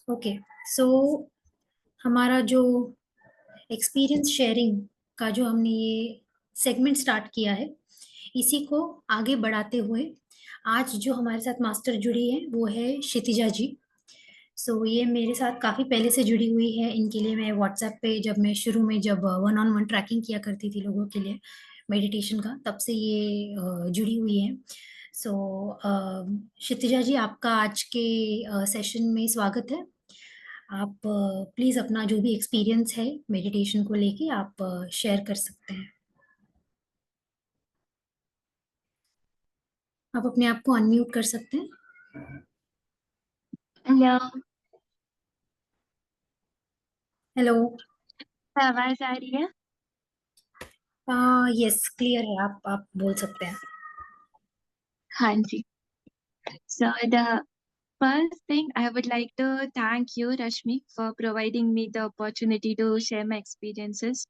Okay, सो हमारा जो experience sharing का जो हमने ये सेगमेंट स्टार्ट किया है, इसी को आगे बढ़ाते हुए आज जो हमारे साथ मास्टर जुड़ी है वो है क्षितिजा जी। सो ये मेरे साथ काफ़ी पहले से जुड़ी हुई है। इनके लिए मैं व्हाट्सएप पे जब मैं शुरू में जब वन ऑन वन ट्रैकिंग किया करती थी लोगों के लिए मेडिटेशन का, तब से ये जुड़ी हुई है। सो क्षितिजा जी, आपका आज के सेशन में स्वागत है। आप प्लीज अपना जो भी एक्सपीरियंस है मेडिटेशन को लेके आप शेयर कर सकते हैं। आप अपने आप को अनम्यूट कर सकते हैं। हेलो। हेलो। आवाज आ रही है? यस, क्लियर है, आप बोल सकते हैं। हाँ जी। So the first thing I would like to thank you, Rashmi, for providing me the opportunity to share my experiences.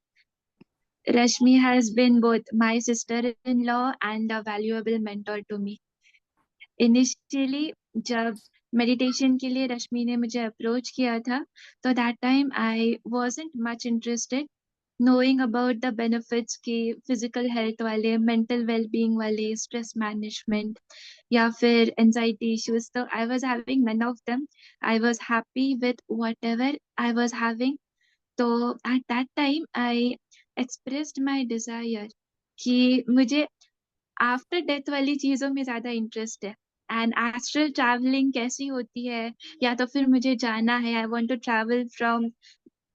Rashmi has been both my sister-in-law and a valuable mentor to me. Initially, जब meditation के लिए रश्मि ने मुझे approach किया था, तो that time I wasn't much interested knowing about the benefits की physical health वाले, mental well-being वाले, stress management या फिर anxiety issues. तो I was having none of them. I was happy with whatever I was having. तो at that time I expressed my desire कि मुझे after death वाली चीजों में ज्यादा इंटरेस्ट है। एंड एस्ट्रल ट्रैवलिंग कैसी होती है, या तो फिर मुझे जाना है, I want to travel from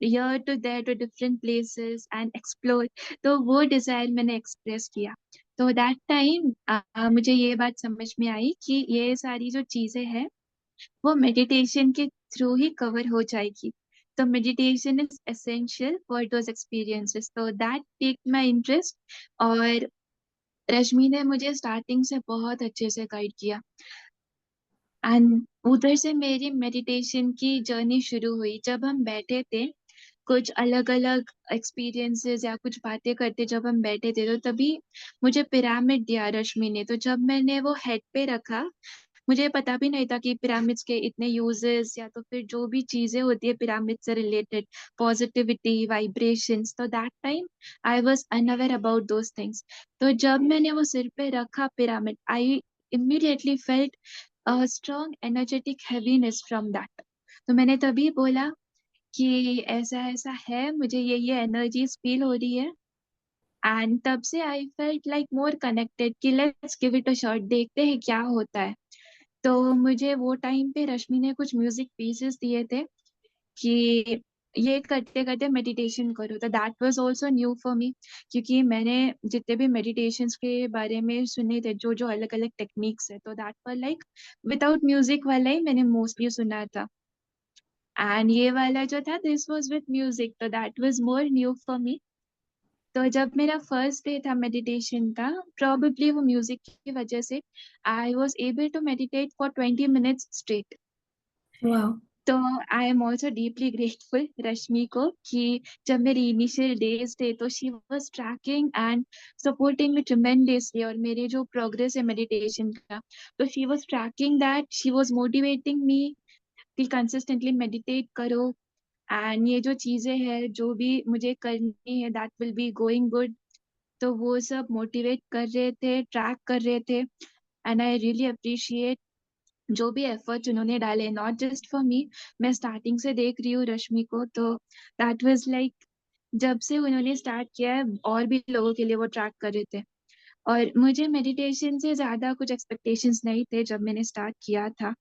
here to there to different places and explore। तो वो डिजायर मैंने एक्सप्रेस किया। तो दैट टाइम मुझे ये बात समझ में आई कि ये सारी जो चीजें हैं वो मेडिटेशन के थ्रू ही कवर हो जाएगी। तो meditation is essential for those experiences, तो दैट टेक माई इंटरेस्ट। और रश्मि ने मुझे स्टार्टिंग से बहुत अच्छे से गाइड किया एंड उधर से मेरी मेडिटेशन की जर्नी शुरू हुई। जब हम बैठे थे, कुछ अलग अलग एक्सपीरियंसेस या कुछ बातें करते जब हम बैठे थे, तो तभी मुझे पिरामिड दिया रश्मि ने। तो जब मैंने वो हेड पे रखा, मुझे पता भी नहीं था कि पिरामिड्स के इतने यूजेस या तो फिर जो भी चीजें होती है पिरामिड से रिलेटेड, पॉजिटिविटी, वाइब्रेशंस। तो that time I was unaware about those things. तो जब मैंने वो सिर पे रखा pyramid, I immediately felt a strong energetic heaviness from that। तो मैंने तभी बोला कि ऐसा ऐसा है, मुझे ये एनर्जीज फील हो रही है। एंड तब से I felt like more connected कि let's give it a shot, देखते हैं क्या होता है। तो मुझे वो टाइम पे रश्मि ने कुछ म्यूजिक पीसेस दिए थे कि ये करते करते मेडिटेशन करो। तो that was also new for मी, क्योंकि मैंने जितने भी मेडिटेशंस के बारे में सुने थे, जो जो अलग अलग टेक्निक्स है, तो that was like without music वाला ही मैंने मोस्टली सुना था। एंड ये वाला जो था, दिस वाज विद म्यूजिक, तो that was more new for me. तो जब मेरा फर्स्ट डे था मेडिटेशन का, प्रॉबेबली वो म्यूजिक की वजह से I was able to meditate for 20 minutes straight. वाह। तो I am also deeply grateful Rashmi को कि जब मेरी इनिशियल डेज थे, तो she was tracking and supporting me tremendously. और मेरे जो प्रोग्रेस है मेडिटेशन का, तो she was tracking that, she was motivating me कि कंसिस्टेंटली मेडिटेट करो। एंड ये जो चीजें हैं जो भी मुझे करनी है, that will be going good. तो वो सब मोटिवेट कर रहे थे, ट्रैक कर रहे थे। एंड आई रियली अप्रिशिएट जो भी एफर्ट्स उन्होंने डाले, नॉट जस्ट फॉर मी। मैं स्टार्टिंग से देख रही हूँ रश्मि को, तो दैट वाज लाइक जब से उन्होंने स्टार्ट किया है, और भी लोगों के लिए वो ट्रैक कर रहे थे। और मुझे मेडिटेशन से ज्यादा कुछ एक्सपेक्टेशंस नहीं थे जब मैंने स्टार्ट किया था।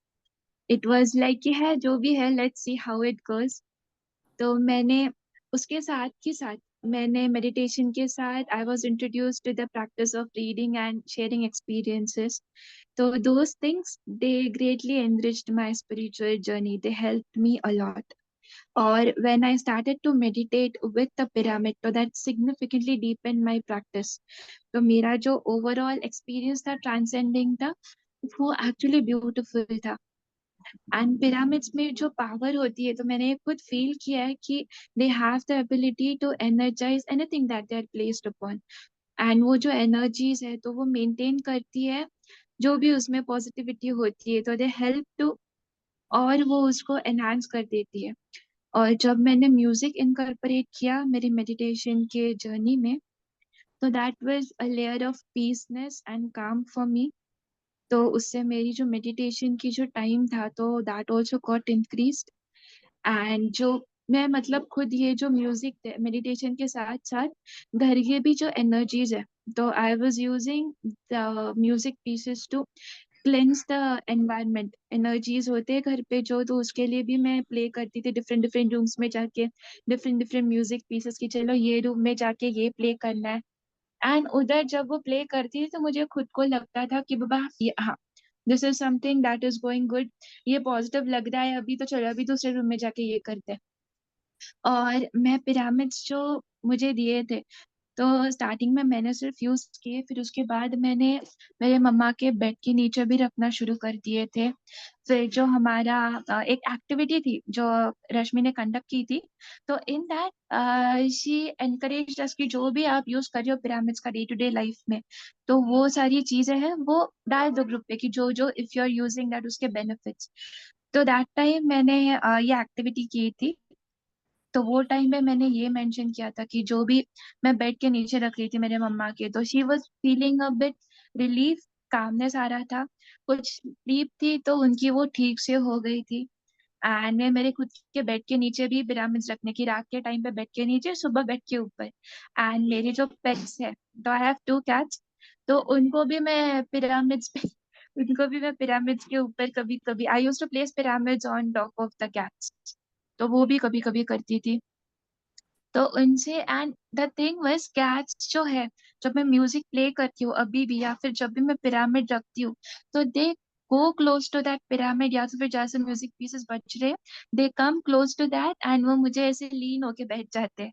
इट वाज लाइक कि है जो भी है, let's see how it goes. तो मैंने उसके साथ ही साथ, मैंने मेडिटेशन के साथ I was introduced to the practice of reading and sharing experiences. तो those things, they greatly enriched my spiritual journey, they helped me a lot। और when I started to meditate with the pyramid, तो that significantly deepened my practice। तो मेरा जो overall experience था transcending था, वो actually beautiful था। And pyramids में जो पावर होती है, तो मैंने खुद फील किया है कि they have the ability to energize anything that they are placed upon. And वो जो एनर्जीज है, तो वो मेंटेन करती है जो भी उसमें पॉजिटिविटी होती है। तो दे हेल्प टू और वो उसको एनहांस कर देती है। और जब मैंने म्यूजिक इनकॉर्पोरेट किया मेरे मेडिटेशन के जर्नी में, तो that was a layer of peaceness and काम फॉर मी। तो उससे मेरी जो मेडिटेशन की जो टाइम था तो that also got increased. And जो मैं मतलब खुद ये जो म्यूजिक मेडिटेशन के साथ साथ घर के भी जो एनर्जीज है, तो I was using the music pieces to cleanse the environment. Energies होते हैं घर पे जो, तो उसके लिए भी मैं प्ले करती थी डिफरेंट डिफरेंट रूम्स में जाके, डिफरेंट डिफरेंट म्यूजिक पीसेस की, चलो ये रूम में जाके ये प्ले करना है। एंड उधर जब वो प्ले करती थी तो मुझे खुद को लगता था कि बाबा ये, हाँ, this is something that is going good, ये पॉजिटिव लग रहा है अभी, तो चलो अभी दूसरे रूम में जाके ये करते हैं। और मैं पिरामिड्स जो मुझे दिए थे, तो स्टार्टिंग में मैंने सिर्फ यूज किए, फिर उसके बाद मैंने मेरे मम्मा के बेड के नीचे भी रखना शुरू कर दिए थे। फिर जो हमारा एक एक्टिविटी थी जो रश्मि ने कंडक्ट की थी, तो इन दैट शी एनकरेज अस कि जो भी आप यूज कर रहे हो पिरामिड्स का डे टू डे लाइफ में, तो वो सारी चीजें हैं वो डाल दो ग्रुप पे कि जो जो if you are using that उसके बेनिफिट्स। तो दैट टाइम मैंने ये एक्टिविटी की थी। तो वो टाइम में मैंने ये मेंशन किया था कि जो भी मैं बेड के नीचे रख रही थी मेरे मम्मा के, तो she was feeling a bit relief, calmness आ रहा था, कुछ स्लीप थी तो उनकी वो ठीक से हो गई थी। एंड मैं मेरे खुद के बेड के नीचे भी पिरामिड्स रखने की, रात के टाइम पे बेड के नीचे, सुबह बेड के ऊपर। एंड मेरी जो पेट्स है, तो आई हैव 2 कैट्स, तो उनको भी मैं पिरामिड्स पे उनको भी मैं पिरामिड्स के ऊपर कभी कभी I use to place pyramids on top of the cats, तो वो भी कभी कभी करती थी। तो उनसे, and the thing was cats जो है, जब मैं म्यूजिक प्ले करती हूँ अभी भी या फिर जब भी मैं पिरामिड रखती हूँ, तो they go close to that pyramid, या तो फिर जहाँ से म्यूजिक पीसेस बज रहे, they come close to that and वो मुझे ऐसे लीन होके बैठ जाते हैं।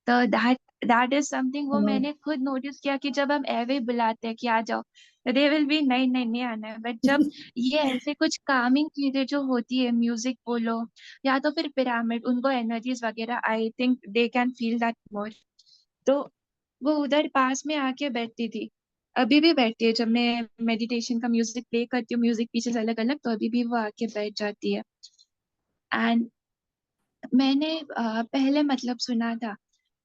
तो दैट इज समथिंग वो वाह। मैंने खुद नोटिस किया कि जब हम एवे बुलाते हैं कि आ जाओ, दे विल बी नहीं नहीं नहीं आना है, बट जब ये ऐसे कुछ कामिंग चीजें जो होती है, म्यूजिक बोलो या तो फिर पिरामिड, उनको एनर्जीज वगैरह, I think they can feel that more. तो वो उधर पास में आके बैठती थी, अभी भी बैठती है, जब मैं मेडिटेशन का म्यूजिक प्ले करती हूँ, म्यूजिक पीसेस अलग अलग, तो अभी भी वो आके बैठ जाती है। एंड मैंने पहले मतलब सुना था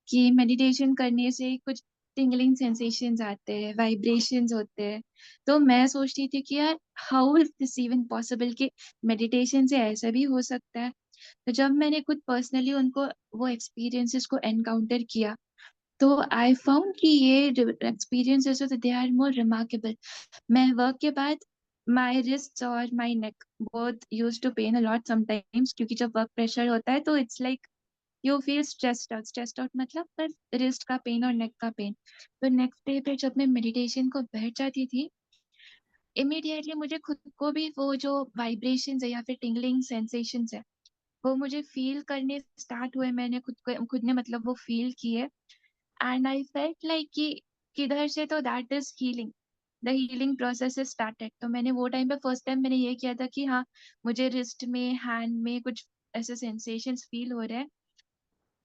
कि मेडिटेशन करने से कुछ टिंगलिंग सेंसेशंस आते हैं, वाइब्रेशंस होते हैं। तो मैं सोचती थी कि यार how is this even possible कि मेडिटेशन से ऐसा भी हो सकता है। तो जब मैंने खुद पर्सनली उनको वो एक्सपीरियंसेस को एनकाउंटर किया, तो आई फाउंड कि ये experiences they are more remarkable. मैं वर्क के बाद माय रिस्ट और my neck both used to pain a lot sometimes, क्योंकि जब वर्क प्रेशर होता है तो it's like you feel stressed out मतलब पर रिस्ट का पेन और नेक का पेन। तो नेक्स्ट डे पे जब मैं मेडिटेशन को बैठ जाती थी, इमीडिएटली मुझे खुद को भी वो जो वाइब्रेशंस है या फिर टिंगलिंग सेंसेशंस है, वो मुझे फील करने स्टार्ट हुए। मैंने खुद ने मतलब वो फील किए। एंड आई फेल्ट लाइक कि किधर से तो that is healing, the healing process is started. तो मैंने वो टाइम पे फर्स्ट टाइम मैंने ये किया था कि हाँ, मुझे रिस्ट में, हैंड में कुछ ऐसे सेंसेशंस फील हो रहे हैं।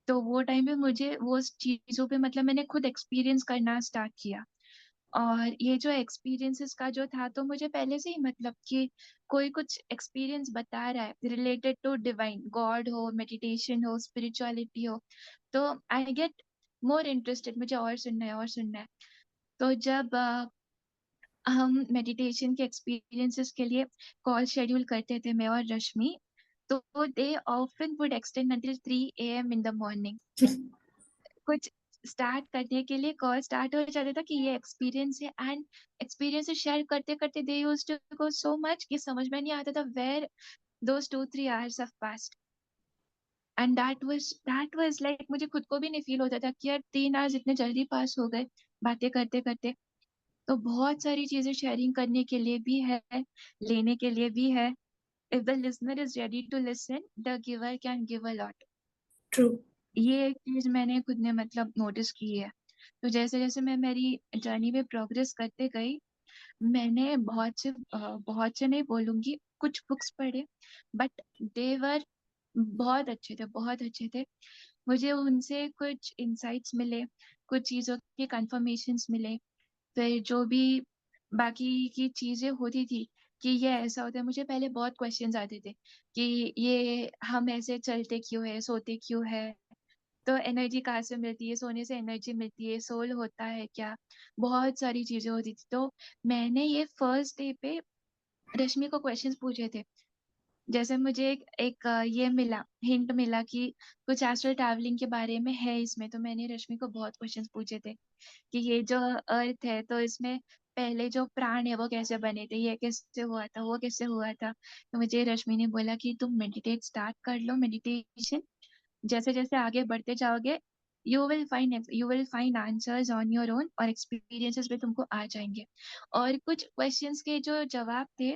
तो वो टाइम पे मुझे वो चीजों पे मतलब मैंने खुद एक्सपीरियंस करना स्टार्ट किया। और ये जो एक्सपीरियंसेस का जो था, तो मुझे पहले से ही मतलब कि कोई कुछ एक्सपीरियंस बता रहा है रिलेटेड टू डिवाइन, गॉड हो, मेडिटेशन हो, स्पिरिचुअलिटी हो, तो आई गेट मोर इंटरेस्टेड, मुझे और सुनना है और सुनना है। तो जब हम मेडिटेशन के एक्सपीरियंसेस के लिए कॉल शेड्यूल करते थे मैं और रश्मि, तो they often would extend until 3 a.m. In the morning. कुछ स्टार्ट करने के लिए कॉल स्टार्ट हो जाता था कि ये एक्सपीरियंस है, एंड एक्सपीरियंस शेयर करते करते they used to go so much कि समझ में नहीं आता था where those 2-3 hours have passed। And that was like मुझे खुद को भी नहीं फील होता था कि यार 3 hours इतने जल्दी पास हो गए बातें करते करते। तो बहुत सारी चीजें शेयरिंग करने के लिए भी है, लेने के लिए भी है। If the listener is ready to listen, the giver can give a lot. True. ये एक चीज मैंने खुद ने मतलब नोटिस की है। तो जैसे जैसे मैं मेरी जर्नी में प्रोग्रेस करते गई, मैंने बहुत से नहीं बोलूंगी, कुछ बुक्स पढ़े, बट देवर बहुत अच्छे थे, बहुत अच्छे थे। मुझे उनसे कुछ इंसाइट्स मिले, कुछ चीजों के कंफर्मेशंस मिले। फिर जो भी बाकी की चीजें होती थी, कि ये ऐसा होता है। मुझे पहले बहुत क्वेश्चंस आते थे कि ये हम ऐसे चलते क्यों है, सोते क्यों है, तो एनर्जी कहाँ से मिलती है, सोने से एनर्जी मिलती है, सोल होता है क्या, बहुत सारी चीजें होती थी। तो मैंने ये फर्स्ट डे पे रश्मि को क्वेश्चंस पूछे थे। जैसे मुझे ये मिला, हिंट मिला कि कुछ एस्ट्रल ट्रैवलिंग के बारे में है इसमें, तो मैंने रश्मि को बहुत क्वेश्चंस पूछे थे कि ये जो अर्थ है तो इसमें पहले जो प्राण है वो कैसे बने थे, ये कैसे हुआ था, वो कैसे हुआ था। तो मुझे रश्मि ने बोला कि तुम मेडिटेट स्टार्ट कर लो, मेडिटेशन जैसे जैसे आगे बढ़ते जाओगे you will find answers on your own, और एक्सपीरियंसेस भी तुमको आ जाएंगे। और कुछ क्वेश्चंस के जो जवाब थे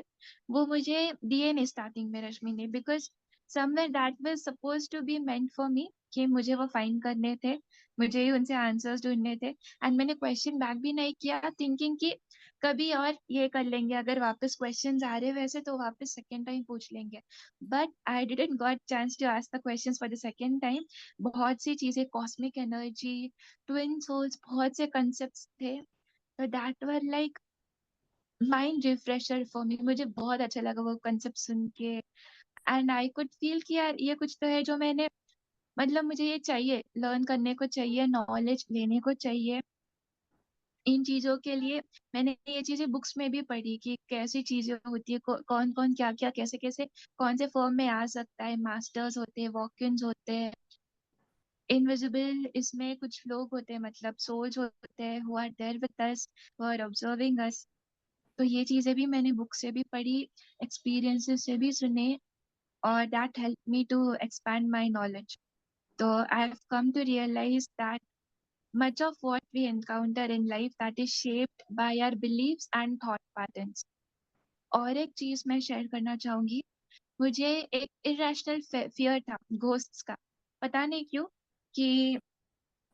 वो मुझे दिए नहीं स्टार्टिंग में रश्मि ने, because somewhere that was suppose to be meant for me, कि मुझे वो फाइंड करने थे, मुझे ही उनसे आंसर्स ढूंढने थे। एंड मैंने क्वेश्चन बैक भी नहीं किया, थिंकिंग कि कभी और ये कर लेंगे, अगर वापस क्वेश्चंस आ रहे वैसे तो वापस सेकेंड टाइम पूछ लेंगे। But I didn't got chance to ask the questions for the second time. बहुत सी चीजें, कॉस्मिक एनर्जी, ट्विन सोल्स, बहुत से कंसेप्ट्स थे, तो that were like mind refresher for me. मुझे बहुत अच्छा लगा वो कंसेप्ट सुन के। एंड आई कुड फील कि यार ये कुछ तो है जो मैंने, मतलब मुझे ये चाहिए, लर्न करने को चाहिए, नॉलेज लेने को चाहिए इन चीजों के लिए। मैंने ये चीजें बुक्स में भी पढ़ी कि कैसी चीजें होती है, कौन कौन क्या क्या कैसे कैसे कौन से फॉर्म में आ सकता है, मास्टर्स होते हैं, वॉक-इन्स होते हैं, इनविजिबल इसमें कुछ लोग होते हैं, मतलब सोल्स होते हैं who are there with us, who are observing us. तो ये चीजें भी मैंने बुक से भी पढ़ी, एक्सपीरियंसेस से भी सुने, और that help me to expand my knowledge. तो I have come to realize that much of what we encounter in life that is shaped by our beliefs and thought patterns. और एक चीज मैं शेयर करना चाहूंगी, मुझे एक इरेशनल फियर था घोस्ट्स का। पता नहीं क्यों, कि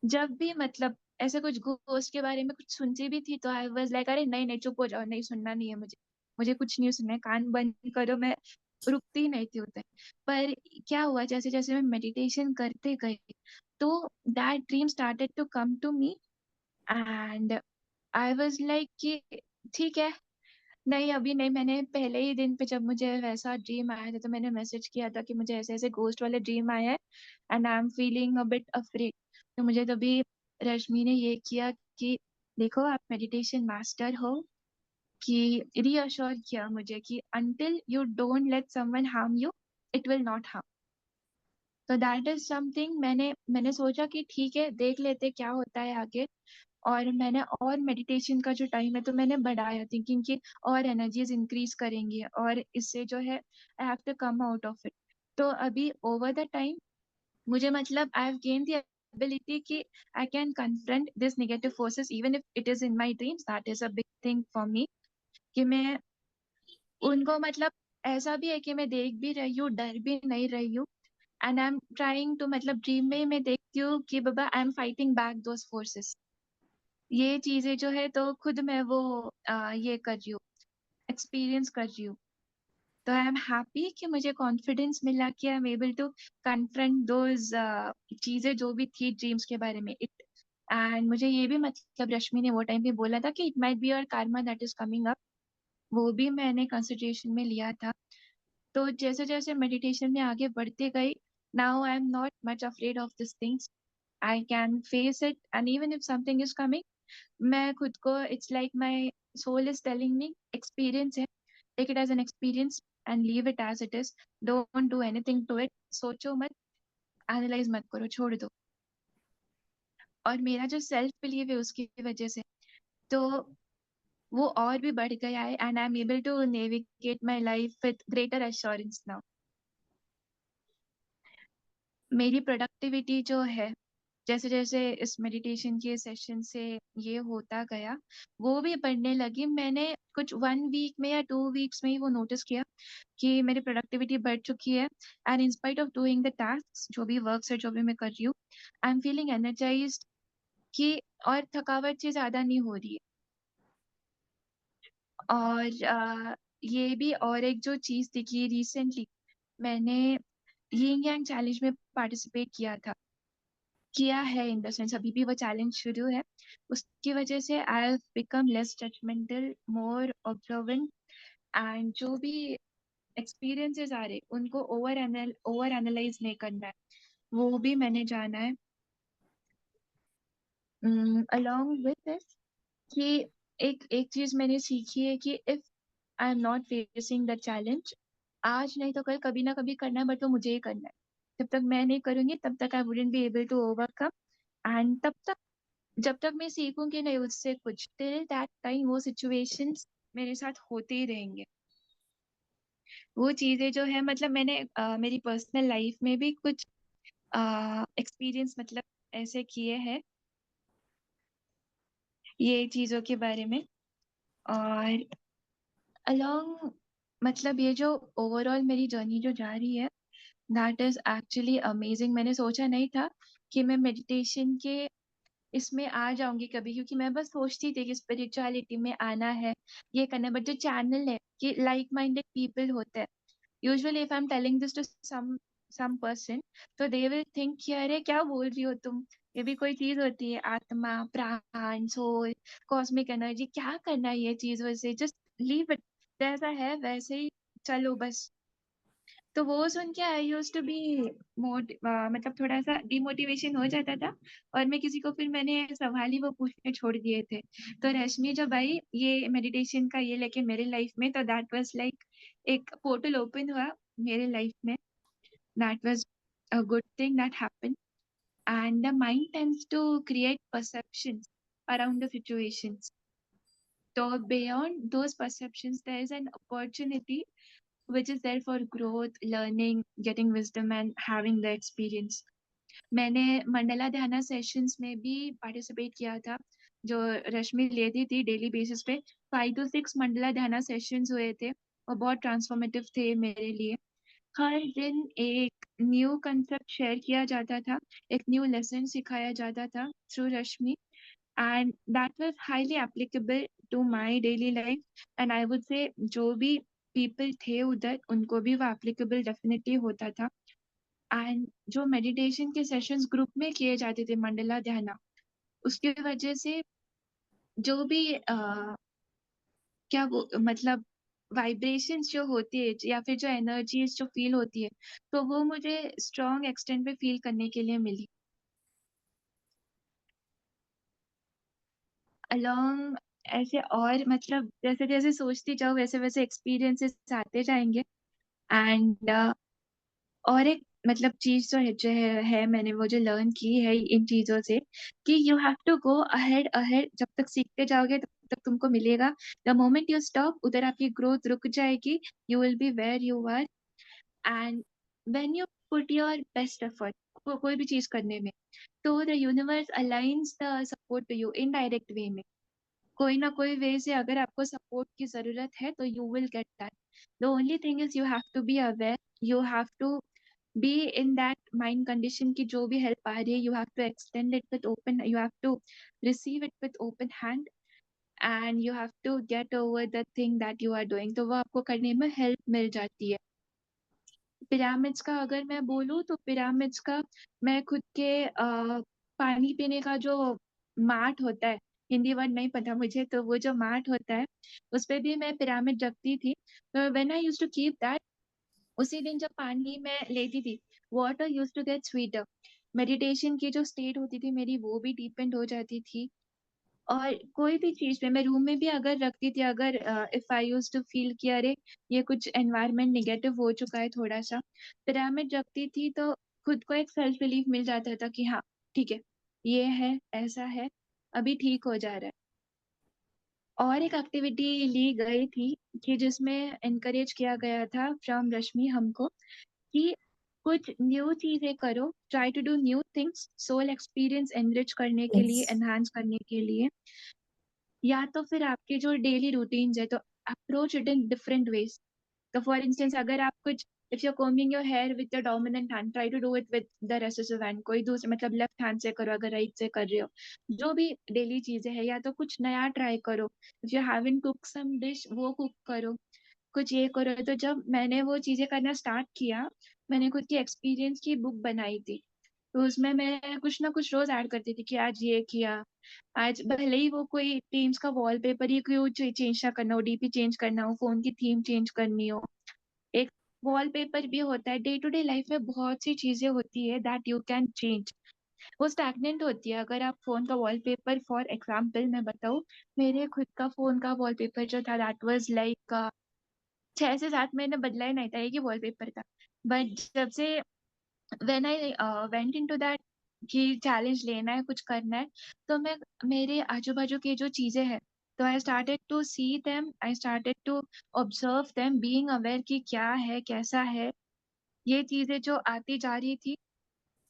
जब भी मतलब ऐसे कुछ घोस्ट के बारे में कुछ सुनती भी थी तो आई वाज लाइक अरे नहीं नहीं चुप हो जाओ, नहीं सुनना नहीं है मुझे, मुझे कुछ नहीं सुनना है, कान बंद करो। मैं रुकती नहीं थी उधर। पर क्या हुआ, जैसे जैसे मैं मेडिटेशन करते गई तो that dream started to come to me, and I was like कि ठीक है, नहीं अभी नहीं। मैंने पहले ही दिन पे जब मुझे वैसा ड्रीम आया था तो मैंने मैसेज किया था कि मुझे ऐसे ऐसे घोस्ट वाले ड्रीम आए हैं and I am feeling a bit afraid. तो मुझे तभी रश्मि ने ये किया कि देखो आप मेडिटेशन मास्टर हो, कि रीअश्योर किया मुझे कि until you don't let someone harm you, it will not harm। तो दैट इज समथिंग, मैंने सोचा कि ठीक है देख लेते क्या होता है आगे। और मैंने और मेडिटेशन का जो टाइम है तो मैंने बढ़ाया, थिंकिंग कि और एनर्जीज इंक्रीज करेंगी और इससे जो है I have to come out of it. तो अभी ओवर द टाइम मुझे मतलब I have gain the ability कि I can confront this negative forces even if it is in my dreams. That is a big thing for me, कि मैं उनको मतलब ऐसा भी है कि मैं देख भी रही हूँ, डर भी नहीं रही हूँ, and I am trying to, मतलब ड्रीम में ही मैं देखती हूँ कि बाबा I am fighting back those forces. ये चीजें जो है तो खुद मैं वो ये कर रही हूँ, एक्सपीरियंस कर रही हूँ। तो आई एम हैप्पी कि मुझे कॉन्फिडेंस मिला कि I am able to confront those चीजें जो भी थी ड्रीम्स के बारे में। इट एंड मुझे ये भी मतलब रश्मि ने वो टाइम पे बोला था कि it might be your karma that is coming up, वो भी मैंने कंसिडरेशन में लिया था। तो जैसे जैसे मेडिटेशन में आगे बढ़ते गई, now I am not much afraid of this things, I can face it and even if something is coming, मैं खुद को, it's like my soul is telling me experience है, take it as an experience and leave it as it is, don't do anything to it, सोचो मत, analyse मत करो, छोड़ दो। और मेरा जो सेल्फ बिलीव है उसकी वजह से तो वो और भी बढ़ गया है, and I am able to navigate my life with greater assurance now. मेरी प्रोडक्टिविटी जो है, जैसे जैसे इस मेडिटेशन के सेशन से ये होता गया वो भी बढ़ने लगी। मैंने कुछ 1 वीक में या 2 वीक्स में ही वो नोटिस किया कि मेरी प्रोडक्टिविटी बढ़ चुकी है, and in spite of doing the task, जो भी वर्क है जो भी मैं कर रही हूँ, आई एम फीलिंग एनर्जाइज्ड, कि और थकावट से ज्यादा नहीं हो रही है। और ये भी और एक जो चीज थी कि रिसेंटली मैंने यिंग यांग चैलेंज में पार्टिसिपेट किया है, इन द सेंस अभी भी वो चैलेंज शुरू है। उसकी वजह से I have become less judgmental, more observant, and जो भी एक्सपीरियंसेस आ रहे उनको ओवर एनालाइज नहीं करना है, वो भी मैंने जाना है। अलोंग विद दिस कि एक एक चीज मैंने सीखी है कि if I am not facing the challenge, आज नहीं तो कल कभी ना कभी करना है, बट वो मुझे ही करना है। जब तक मैं नहीं करूंगी तब तक I wouldn't be able to overcome. And तब तक जब तक मैं सीखूंगी नहीं उससे कुछ, टिल दैट टाइम वो सिचुएशंस मेरे साथ होते ही रहेंगे। वो चीजें जो है मतलब मैंने मेरी पर्सनल लाइफ में भी कुछ एक्सपीरियंस मतलब ऐसे किए हैं ये चीजों के बारे में। और अलोंग मतलब ये जो ओवरऑल मेरी जर्नी जो जा रही है, दैट इज एक्चुअली अमेजिंग। मैंने सोचा नहीं था कि मैं मेडिटेशन के इसमें आ जाऊंगी कभी, क्योंकि मैं बस सोचती थी कि स्पिरिचुअलिटी में आना है, ये करना है, बट जो चैनल है कि लाइक माइंडेड पीपल होते हैं, usually if I am telling this to some person, तो दे विल थिंक कि अरे क्या बोल रही हो तुम, ये भी कोई चीज होती है, आत्मा, प्राण, सोल, कॉस्मिक एनर्जी, क्या करना है ये चीज, वैसे जस्ट लीव इट, जैसा है वैसे ही चलो बस। तो वो सुन के आई यूज टू बी मतलब थोड़ा सा डिमोटिवेशन हो जाता था, और मैं किसी को फिर मैंने सवाल ही वो पूछने छोड़ दिए थे। तो रश्मि जब आई ये मेडिटेशन का ये लेके मेरे लाइफ में, तो दैट वाज लाइक एक पोर्टल ओपन हुआ मेरे लाइफ में। That was a good thing that happened. And the mind tends to create perceptions around the situations, तो beyond those perceptions there is an opportunity which is there for growth, learning, getting wisdom and having the experience. मैंने मंडला ध्याना sessions में भी participate किया था, जो रश्मि लेती थी डेली बेसिस पे। 5 to 6 मंडला ध्याना सेशंस हुए थे और बहुत ट्रांसफॉर्मेटिव थे मेरे लिए। हर दिन एक न्यू कंसेप्ट शेयर किया जाता था, एक न्यू लेसन सिखाया जाता था through Rashmi, and that was highly applicable to my daily life. And I would say जो भी people थे उधर उनको भी वो applicable definitely होता था। एंड जो मेडिटेशन के सेशंस ग्रुप में किए जाते थे मंडला ध्याना, उसकी वजह से जो भी क्या वो मतलब वाइब्रेशंस जो होती है या फिर जो एनर्जीज जो फील होती है, तो वो मुझे स्ट्रॉन्ग एक्सटेंट पे फील करने के लिए मिली। अलोंग ऐसे और मतलब जैसे जैसे सोचती जाओ वैसे वैसे एक्सपीरियंसेस आते जाएंगे। एंड और एक मतलब चीज जो है मैंने वो जो लर्न की है इन चीजों से, कि you have to go ahead ahead, जब तक सीखते जाओगे तब तक तुमको मिलेगा। द मोमेंट यू स्टॉप उधर आपकी ग्रोथ रुक जाएगी, you will be where you are. And when you put your best effort कोई भी चीज करने में, तो the universe aligns the support to you indirect way में, कोई ना कोई वे से अगर आपको सपोर्ट की जरूरत है तो you will get that. The only thing is you have to be aware, you have to be in that mind condition की जो भी हेल्प आ रही है, you have to extend it with open, you have to receive it with open hand, and you have to get over the thing that you are doing, तो वो आपको करने में हेल्प मिल जाती है। पिरामिड्स का अगर मैं बोलूँ तो पिरामिड्स का मैं खुद के पानी पीने का जो मार्ट होता है, हिंदी वर्ड नहीं पता मुझे, तो वो जो मार्ट होता है उस पे भी मैं पिरामिड रखती थी। When I used to keep that, उसी दिन जब पानी मैं लेती थी, water use to get sweeter, meditation की जो स्टेट होती थी मेरी वो भी डीपेंड हो जाती थी। और कोई भी चीज में मैं रूम में भी अगर रखती थी, अगर if I use to feel कि अरे ये कुछ एनवायरनमेंट निगेटिव हो चुका है थोड़ा सा, पिरामिड रखती थी तो खुद को एक सेल्फ रिलीफ मिल जाता था कि हाँ ठीक है, ये है ऐसा है, अभी ठीक हो जा रहा है। और एक एक्टिविटी ली गई थी कि जिसमें एनकरेज किया गया था फ्रॉम रश्मि हमको कि कुछ न्यू चीजें करो, try to do new things, soul experience enrich करने के लिए, Yes. एनहांस करने के लिए। या तो फिर आपके जो डेली रूटीन्स है तो approach it in different ways. तो फॉर इंस्टेंस अगर आप कुछ, if you combing your hair with the dominant hand, try to do it with the recessive hand, कोई दूसरे मतलब लेफ्ट हैंड से करो अगर राइट से कर रहे हो। जो भी डेली चीजें है, या तो कुछ नया ट्राई करो, if you haven't cook some dish वो कुक करो, कुछ ये करो। तो जब मैंने वो चीजें करना स्टार्ट किया, मैंने खुद की एक्सपीरियंस की बुक बनाई थी, तो उसमें मैं कुछ ना कुछ रोज ऐड करती थी कि आज ये किया, आज भले ही वो कोई टीम्स का वॉलपेपर ही क्यों चेंज ना करना हो, डीपी चेंज करना हो, फोन की थीम चेंज करनी हो, एक वॉलपेपर भी होता है। डे टू डे लाइफ में बहुत सी चीजें होती है दैट यू कैन चेंज, वो स्टैग्नेंट होती है। अगर आप फोन का वॉलपेपर, फॉर एग्जाम्पल मैं बताऊँ, मेरे खुद का फोन का वॉलपेपर जो था दैट वाज लाइक 6 से 7 महीने बदला ही नहीं था, एक ही वॉलपेपर था। बट जब से when I went into that कि चैलेंज लेना है, कुछ करना है, तो मैं मेरे आजू बाजू की जो चीजें हैं, तो I started to see them, I started to observe them, being aware कि क्या है, कैसा है, ये चीजें जो आती जा रही थी।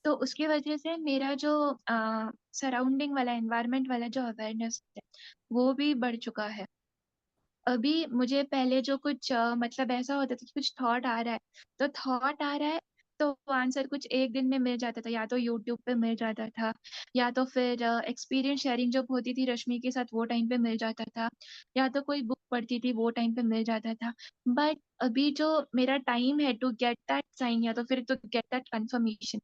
तो उसकी वजह से मेरा जो सराउंडिंग वाला, एनवायरनमेंट वाला जो अवेयरनेस है, वो भी बढ़ चुका है। अभी मुझे पहले जो कुछ मतलब ऐसा होता था कि कुछ थॉट आ रहा है, तो थॉट आ रहा है, तो आंसर कुछ एक दिन में मिल जाता था, या तो यूट्यूब पे मिल जाता था, या तो फिर एक्सपीरियंस शेयरिंग जब होती थी रश्मि के साथ वो टाइम पे मिल जाता था, या तो कोई बुक पढ़ती थी वो टाइम पे मिल जाता था। बट अभी जो मेरा टाइम है टू गेट दैट साइन, या तो फिर टू गेट दैट कंफर्मेशन,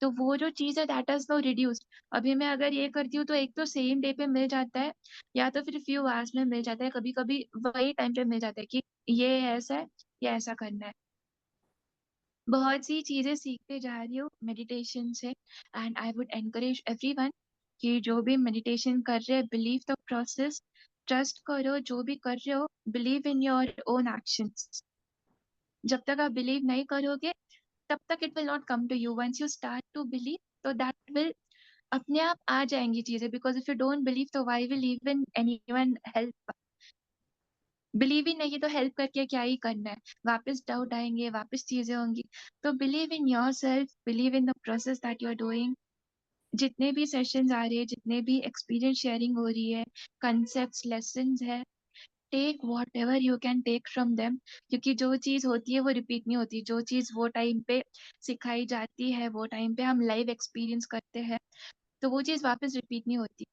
तो वो जो चीज है दैट इज नो रिड्यूस्ड। अभी मैं अगर ये करती हूँ तो एक तो सेम डे पे मिल जाता है, या तो फिर फ्यू आवर्स में मिल जाता है, कभी कभी वही टाइम पे मिल जाता है कि ये ऐसा है, ये ऐसा करना है। बहुत सी चीजें सीखते जा रही हूँ मेडिटेशन से, and I would encourage everyone कि जो भी मेडिटेशन कर रहे हैं, बिलीव द प्रोसेस, ट्रस्ट करो जो भी कर रहे हो, believe in your own actions. जब तक आप बिलीव नहीं करोगे तब तक it will not come to you. Once you start to believe, तो दैट विल अपने आप आ जाएंगी चीजें। Because if you don't believe तो why will even anyone help? Believe ही नहीं तो हेल्प करके क्या ही करना है? वापस डाउट आएंगे, वापस चीजें होंगी। तो believe in yourself, believe in the process that you are doing. जितने भी सेशंस आ रहे हैं, जितने भी एक्सपीरियंस शेयरिंग हो रही है, कंसेप्ट लेसन्स है, take whatever you can take from them. क्योंकि जो चीज होती है वो रिपीट नहीं होती। जो चीज वो टाइम पे सिखाई जाती है, वो टाइम पे हम लाइव एक्सपीरियंस करते हैं, तो वो चीज वापस रिपीट नहीं होती।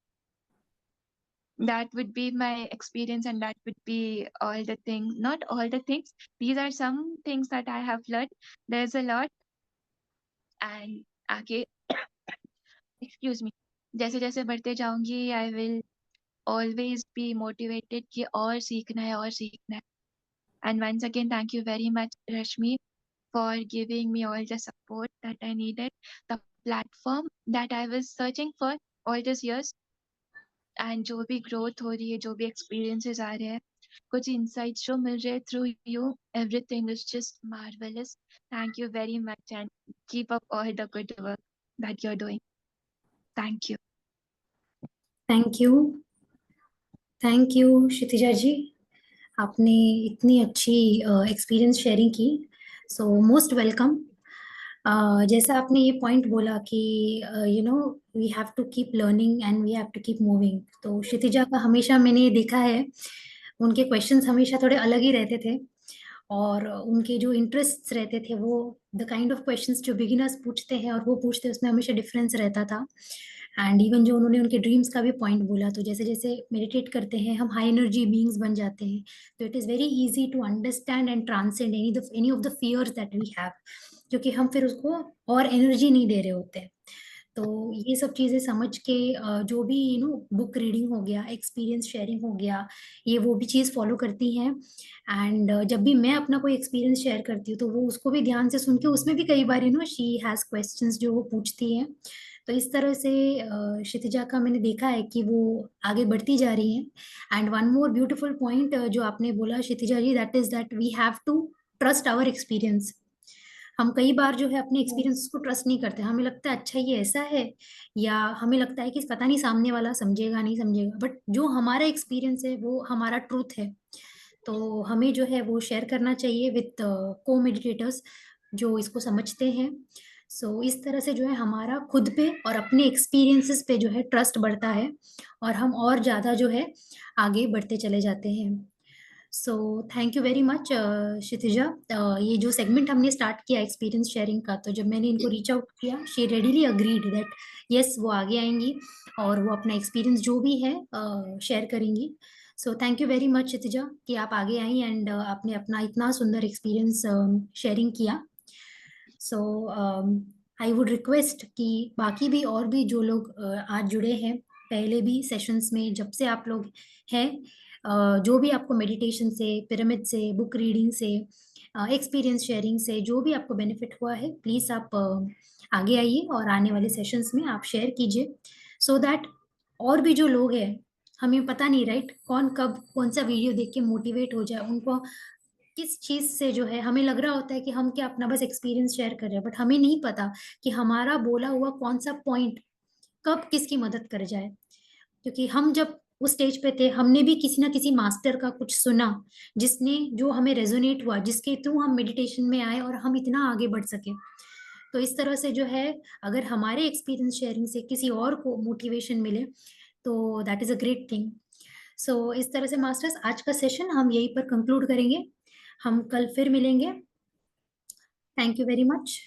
That would be my experience, and that would be all the things, not all the things, these are some things that I have learned. There's a lot. And आगे excuse me, जैसे जैसे बढ़ते जाऊंगी I will always be motivated कि और सीखना है, और सीखना है। And once again thank you very much Rashmi for giving me all the support that I needed, the platform that I was searching for all these years, and जो भी growth हो रही है, जो भी एक्सपीरियंसेस आ रहे हैं, कुछ इंसाइट्स जो मिल रहे हैं through you, everything is just marvellous. Thank you very much and keep up all the good work that you are doing. Thank you. Thank you. Thank you Kshitija ji, आपने इतनी अच्छी एक्सपीरियंस शेयरिंग की। So most welcome. जैसा आपने ये point बोला कि you know we have to keep learning and we have to keep moving, तो क्षितिजा का हमेशा मैंने देखा है, उनके क्वेश्चंस हमेशा थोड़े अलग ही रहते थे, और उनके जो इंटरेस्ट रहते थे वो द काइंड ऑफ क्वेश्चंस जो बिगिनर्स पूछते हैं और वो पूछते हैं उसमें हमेशा डिफरेंस रहता था। एंड इवन जो उन्होंने उनके ड्रीम्स का भी पॉइंट बोला, तो जैसे जैसे मेडिटेट करते हैं हम हाई एनर्जी बीइंग्स बन जाते हैं, तो it is very easy to understand and transcend any of the fears that we have, क्योंकि हम फिर उसको और एनर्जी नहीं दे रहे होते। तो ये सब चीजें समझ के जो भी बुक रीडिंग हो गया, एक्सपीरियंस शेयरिंग हो गया, ये वो भी चीज फॉलो करती हैं। एंड जब भी मैं अपना कोई एक्सपीरियंस शेयर करती हूँ तो वो उसको भी ध्यान से सुन के, उसमें भी कई बार शी हैज क्वेश्चंस जो वो पूछती है। तो इस तरह से क्षितिजा का मैंने देखा है कि वो आगे बढ़ती जा रही है। And one more beautiful point जो आपने बोला Kshitija ji, that is that we have to trust our experience. हम कई बार जो है अपने एक्सपीरियंस को ट्रस्ट नहीं करते, हमें लगता है अच्छा ये ऐसा है, या हमें लगता है कि पता नहीं सामने वाला समझेगा नहीं समझेगा, बट जो हमारा एक्सपीरियंस है वो हमारा ट्रूथ है। तो हमें जो है वो शेयर करना चाहिए विथ को मेडिटेटर्स जो इसको समझते हैं। सो इस तरह से जो है हमारा खुद पे और अपने एक्सपीरियंसेस पे जो है ट्रस्ट बढ़ता है, और हम और ज़्यादा जो है आगे बढ़ते चले जाते हैं। So thank you very much Kshitija. ये जो सेगमेंट हमने स्टार्ट किया एक्सपीरियंस शेयरिंग का, तो जब मैंने इनको रीच आउट किया she readily agreed that yes वो आगे आएंगी और वो अपना एक्सपीरियंस जो भी है शेयर करेंगी। So thank you very much Kshitija कि आप आगे आई एंड आपने अपना इतना सुंदर एक्सपीरियंस शेयरिंग किया। सो आई वुड रिक्वेस्ट कि बाकी भी और भी जो लोग आज जुड़े हैं पहले भी सेशंस में जब से आप लोग हैं, जो भी आपको मेडिटेशन से, पिरामिड से, बुक रीडिंग से, एक्सपीरियंस शेयरिंग से जो भी आपको बेनिफिट हुआ है, प्लीज आप आगे आइए और आने वाले सेशंस में आप शेयर कीजिए, सो दैट और भी जो लोग हैं, हमें पता नहीं राइट कौन कब कौन सा वीडियो देख के मोटिवेट हो जाए, उनको किस चीज से जो है, हमें लग रहा होता है कि हम क्या अपना बस एक्सपीरियंस शेयर कर रहे हैं, बट हमें नहीं पता कि हमारा बोला हुआ कौन सा पॉइंट कब किसकी मदद कर जाए। क्योंकि हम जब उस स्टेज पे थे, हमने भी किसी ना किसी मास्टर का कुछ सुना, जिसने जो हमें रेजोनेट हुआ, जिसके थ्रू हम मेडिटेशन में आए और हम इतना आगे बढ़ सके। तो इस तरह से जो है, अगर हमारे एक्सपीरियंस शेयरिंग से किसी और को मोटिवेशन मिले तो that is a great thing. So इस तरह से मास्टर्स, आज का सेशन हम यहीं पर कंक्लूड करेंगे, हम कल फिर मिलेंगे। Thank you very much.